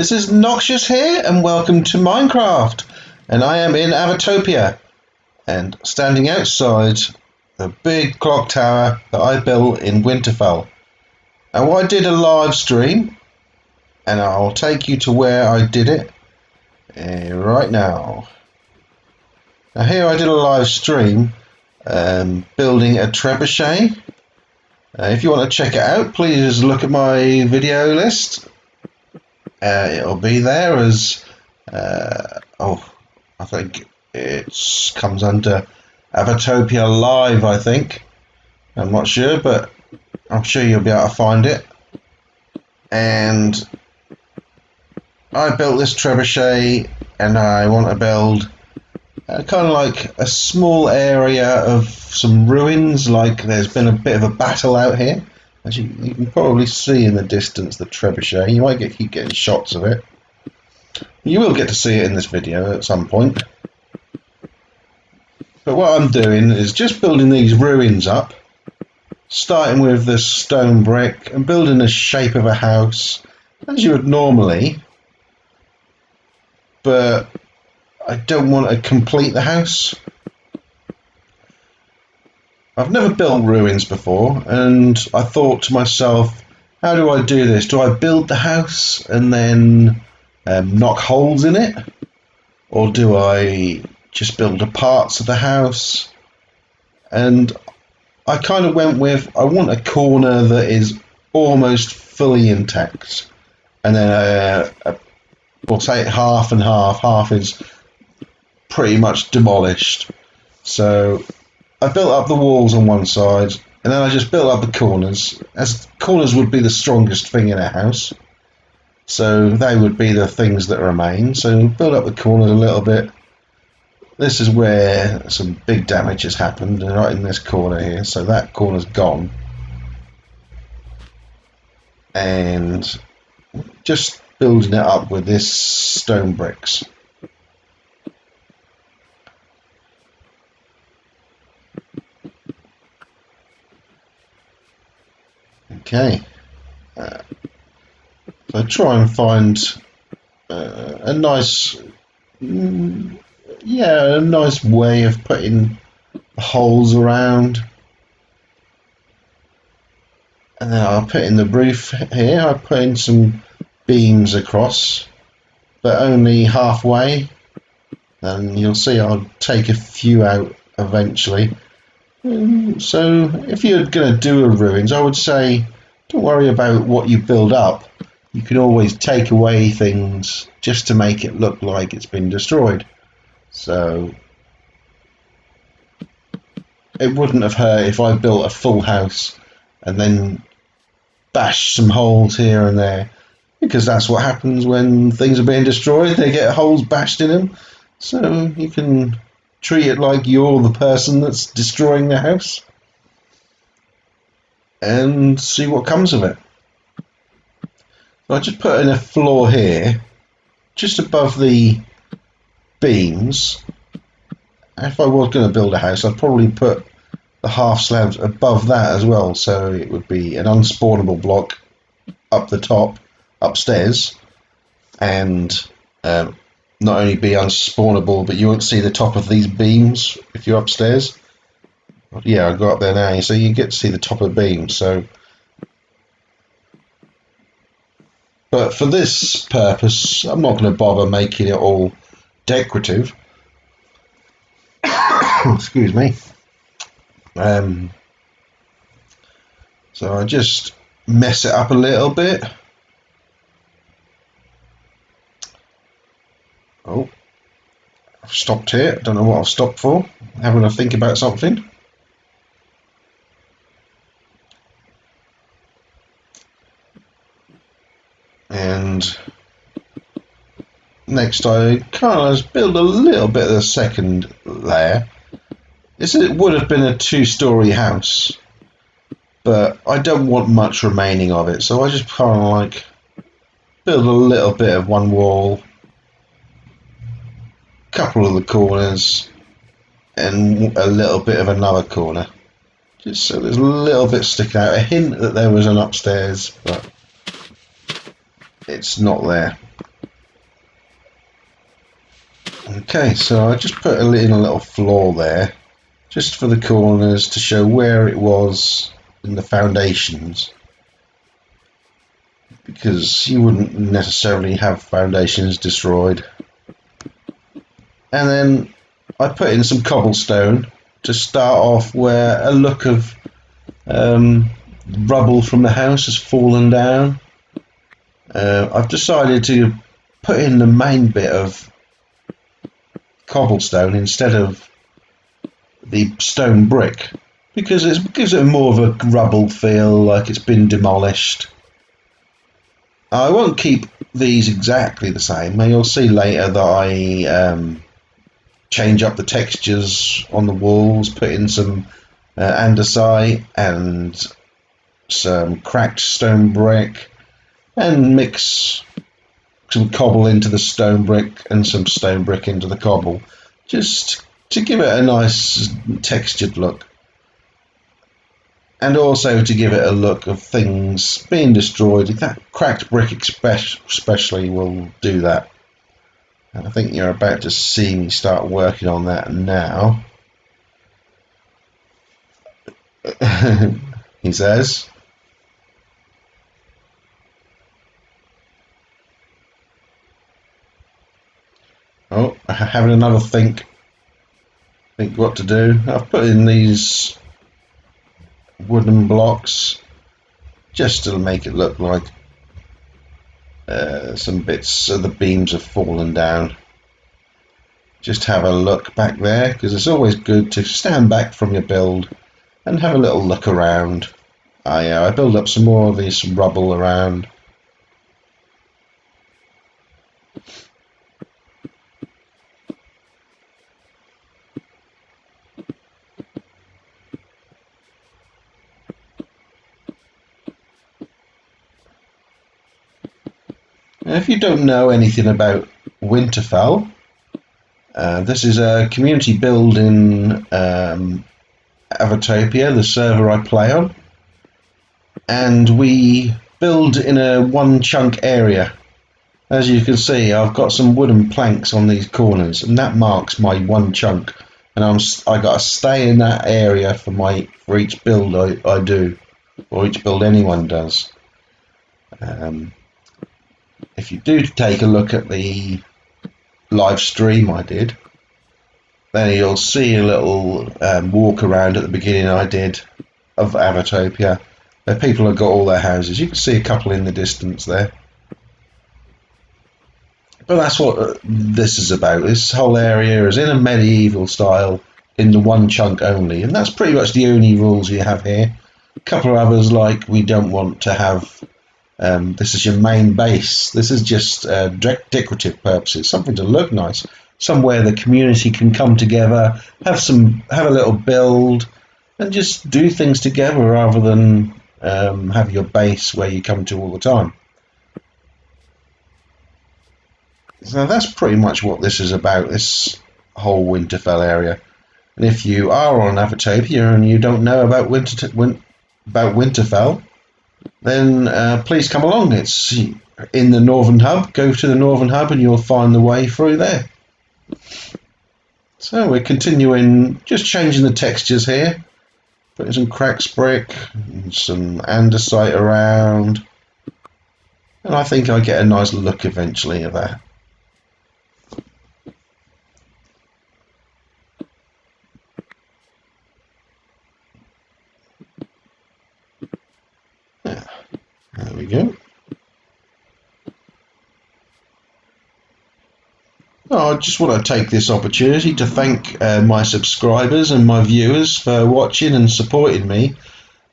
This is Noxious here, and welcome to Minecraft. And I am in Avotopia, and standing outside the big clock tower that I built in Winterfell. Now I did a live stream, and I'll take you to where I did it right now. Now here I did a live stream building a trebuchet. If you want to check it out, please look at my video list. It'll be there as I think it comes under Avotopia Live, I think. I'm not sure, but I'm sure you'll be able to find it. And I built this trebuchet, and I want to build kind of like a small area of some ruins, like there's been a bit of a battle out here. As you can probably see in the distance, the trebuchet. You might keep getting shots of it. You will get to see it in this video at some point. But what I'm doing is just building these ruins up, starting with the stone brick and building the shape of a house, as you would normally. But I don't want to complete the house. I've never built ruins before, and I thought to myself, how do I do this? Do I build the house and then knock holes in it? Or do I just build the parts of the house? And I kind of went with, I want a corner that is almost fully intact. And then we'll say half and half. Half is pretty much demolished. So I built up the walls on one side, and then I just built up the corners, as corners would be the strongest thing in a house. So they would be the things that remain. So build up the corners a little bit. This is where some big damage has happened, right in this corner here. So that corner's gone. And just building it up with this stone bricks. Okay, so try and find a nice way of putting holes around, and then I'll put in the roof here. I'll put in some beams across, but only halfway, and you'll see I'll take a few out eventually. So if you're going to do a ruins, I would say don't worry about what you build up. You can always take away things just to make it look like it's been destroyed. So it wouldn't have hurt if I built a full house and then bashed some holes here and there, because that's what happens when things are being destroyed. They get holes bashed in them. So you can treat it like you're the person that's destroying the house and see what comes of it. So I just put in a floor here, just above the beams. If I was going to build a house, I'd probably put the half slabs above that as well, so it would be an unspawnable block up the top, upstairs, and not only be unspawnable, but you won't see the top of these beams if you're upstairs. Yeah, I got up there now, so you get to see the top of the beams. So, but for this purpose, I'm not going to bother making it all decorative. Excuse me. So I just mess it up a little bit. Oh, I've stopped here. I don't know what I've stopped for. I'm having a think about something. And next I kind of build a little bit of the second layer. It would have been a two-story house, but I don't want much remaining of it. So I just kind of like build a little bit of one wall, couple of the corners, and a little bit of another corner, just so there's a little bit sticking out, a hint that there was an upstairs, but it's not there. Okay, so I just put in a little floor there, just for the corners to show where it was in the foundations, because you wouldn't necessarily have foundations destroyed. And then I put in some cobblestone to start off where a look of rubble from the house has fallen down. I've decided to put in the main bit of cobblestone instead of the stone brick, because it gives it more of a rubble feel, like it's been demolished. I won't keep these exactly the same. You'll see later that I change up the textures on the walls, put in some andesite and some cracked stone brick, and mix some cobble into the stone brick and some stone brick into the cobble, just to give it a nice textured look, and also to give it a look of things being destroyed. That cracked brick especially will do that. And I think you're about to see me start working on that now. He says. Oh, having another think what to do. I've put in these wooden blocks just to make it look like some bits of the beams have fallen down. Just have a look back there, because it's always good to stand back from your build and have a little look around. I build up some more of this rubble around. If you don't know anything about Winterfell, this is a community build in Avotopia, the server I play on, and we build in a one chunk area. As you can see, I've got some wooden planks on these corners, and that marks my one chunk. And I got to stay in that area for each build I do, or each build anyone does. If you do take a look at the live stream I did, then you'll see a little walk around at the beginning I did of Avotopia. Where people have got all their houses. You can see a couple in the distance there. But that's what this is about. This whole area is in a medieval style, in the one chunk only, and that's pretty much the only rules you have here. A couple of others, like we don't want to have this is your main base. This is just decorative purposes, something to look nice, somewhere the community can come together, have a little build, and just do things together rather than have your base where you come to all the time. So that's pretty much what this is about, this whole Winterfell area. And if you are on Avotopia and you don't know about Winterfell, then please come along. It's in the Northern Hub. Go to the Northern Hub and you'll find the way through there. So we're continuing, just changing the textures here. Putting some cracked brick and some andesite around. And I think I get a nice look eventually of that. Yeah, there we go. I just want to take this opportunity to thank my subscribers and my viewers for watching and supporting me.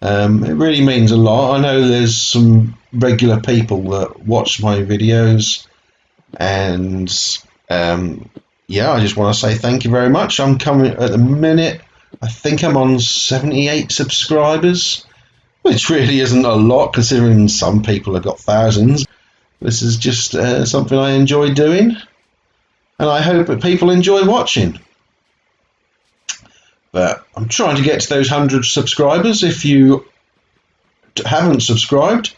It really means a lot. I know there's some regular people that watch my videos, and yeah, I just want to say thank you very much. I'm coming at the minute, I think I'm on 78 subscribers, which really isn't a lot considering some people have got thousands. This is just something I enjoy doing, and I hope that people enjoy watching. But I'm trying to get to those 100 subscribers. If you haven't subscribed,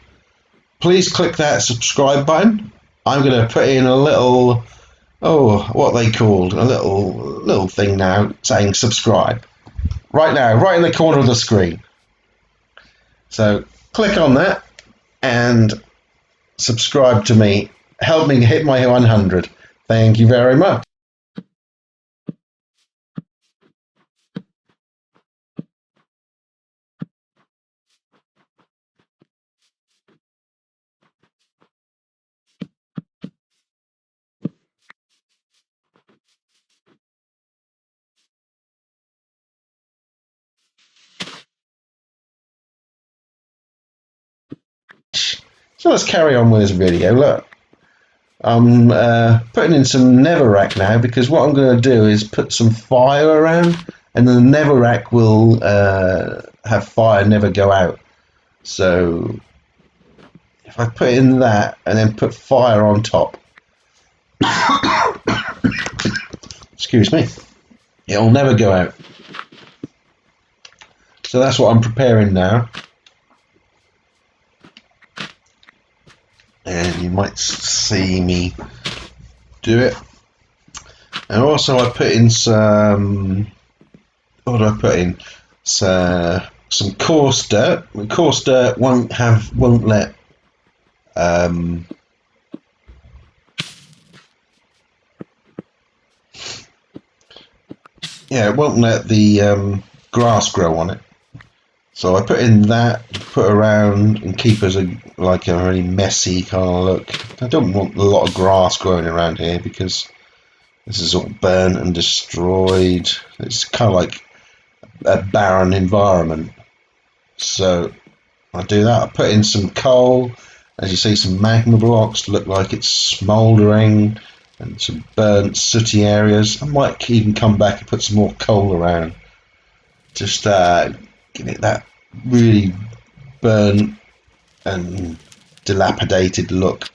please click that subscribe button. I'm going to put in a little oh, what they called a little thing now saying subscribe. Right now, right in the corner of the screen. So click on that and subscribe to me. Help me hit my 100. Thank you very much. So let's carry on with this video. Look, I'm putting in some netherrack now because what I'm going to do is put some fire around, and then the netherrack will have fire never go out. So if I put in that and then put fire on top, excuse me, it'll never go out. So that's what I'm preparing now. And you might see me do it. And also I put in some, what do I put in? So, some coarse dirt. Coarse dirt won't let it won't let the grass grow on it. So I put in that to put around and keep us like a really messy kind of look. I don't want a lot of grass growing around here because this is all burnt and destroyed. It's kind of like a barren environment. So I do that. I put in some coal. As you see, some magma blocks look like it's smouldering, and some burnt sooty areas. I might even come back and put some more coal around. Just give it that really burnt and dilapidated look.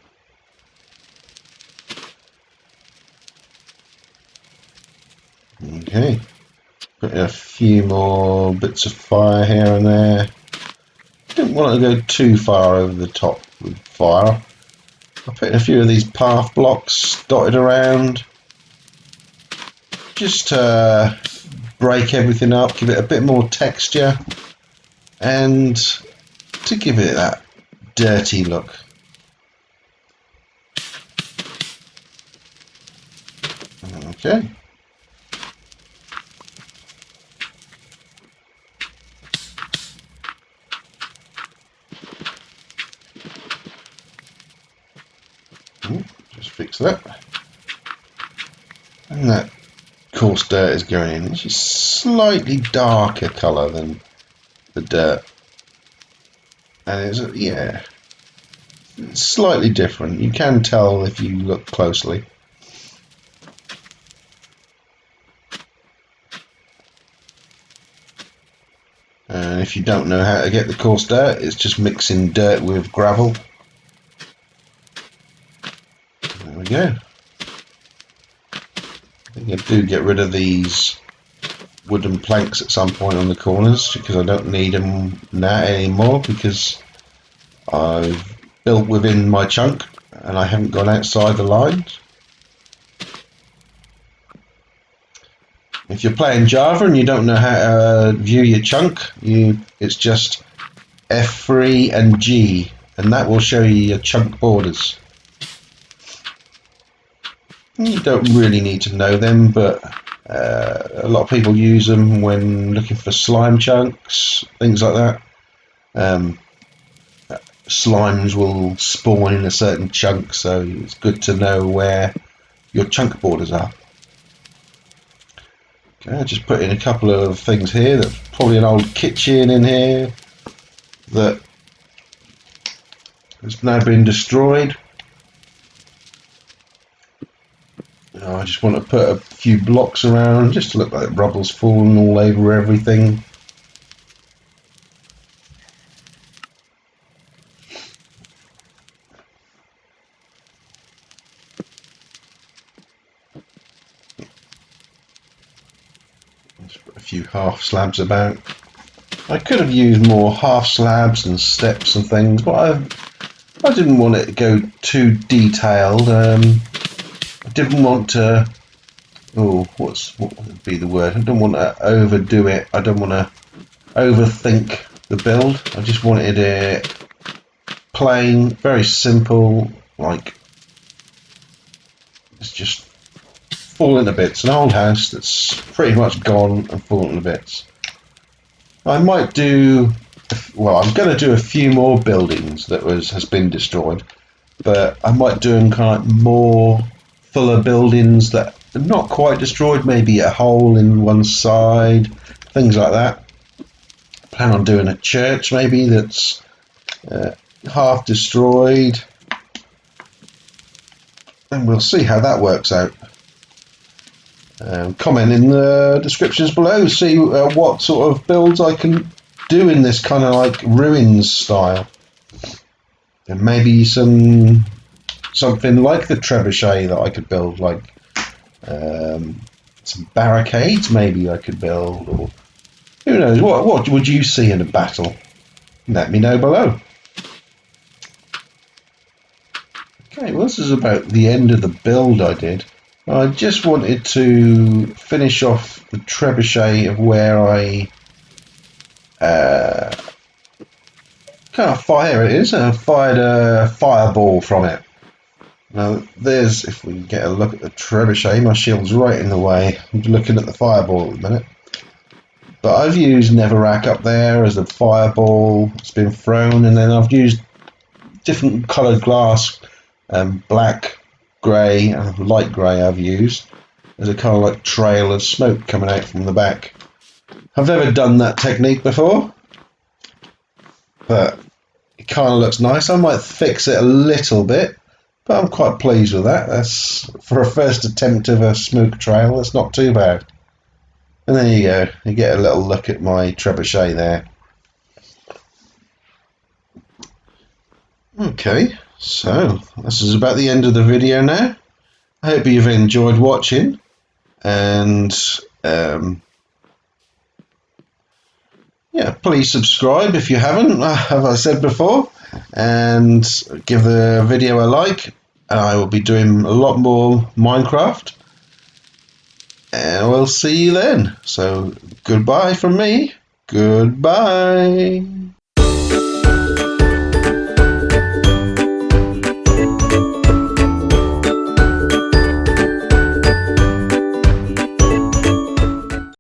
Okay, put a few more bits of fire here and there. Didn't want to go too far over the top with fire. I put in a few of these path blocks dotted around, just to break everything up, give it a bit more texture, and to give it that dirty look. Okay. Just fix that. And that coarse dirt is going in. It's just slightly darker colour than the dirt. And it's slightly different. You can tell if you look closely. And if you don't know how to get the coarse dirt, it's just mixing dirt with gravel. There we go. I think I do get rid of these wooden planks at some point on the corners because I don't need them now anymore because I've built within my chunk and I haven't gone outside the lines. If you're playing Java and you don't know how to view your chunk, it's just F3 and G, and that will show you your chunk borders. You don't really need to know them, but a lot of people use them when looking for slime chunks, things like that. Slimes will spawn in a certain chunk, so it's good to know where your chunk borders are. Okay, I just put in a couple of things here. There's probably an old kitchen in here that has now been destroyed. I just want to put a few blocks around just to look like rubble's fallen all over everything. Just put a few half slabs about. I could have used more half slabs and steps and things, but I didn't want it to go too detailed. I didn't want to. Oh, what would be the word? I don't want to overdo it. I don't want to overthink the build. I just wanted it plain, very simple, like it's just falling to bits. An old house that's pretty much gone and fallen to bits. I might do, well, I'm going to do a few more buildings that has been destroyed, but I might do them kind of more fuller buildings that are not quite destroyed, maybe a hole in one side, things like that. Plan on doing a church maybe that's half destroyed, and we'll see how that works out. Comment in the descriptions below, see what sort of builds I can do in this kind of like ruins style, and maybe something like the trebuchet that I could build, like some barricades maybe I could build, or who knows. What would you see in a battle? Let me know below. Okay, well, this is about the end of the build I did. I just wanted to finish off the trebuchet of where I kind of fire it is. I fired a fireball from it. Now there's, if we can get a look at the trebuchet, my shield's right in the way. I'm looking at the fireball at the minute. But I've used Netherrack up there as a fireball. It's been thrown, and then I've used different coloured glass, black, grey, and light grey I've used as a kind of like trail of smoke coming out from the back. I've never done that technique before, but it kind of looks nice. I might fix it a little bit, but I'm quite pleased with that. That's, for a first attempt of a smoke trail, that's not too bad. And there you go, you get a little look at my trebuchet there. Okay, so this is about the end of the video now. I hope you've enjoyed watching, and yeah, please subscribe if you haven't, as I said before, and give the video a like, and I will be doing a lot more Minecraft, and we'll see you then. So goodbye from me. Goodbye.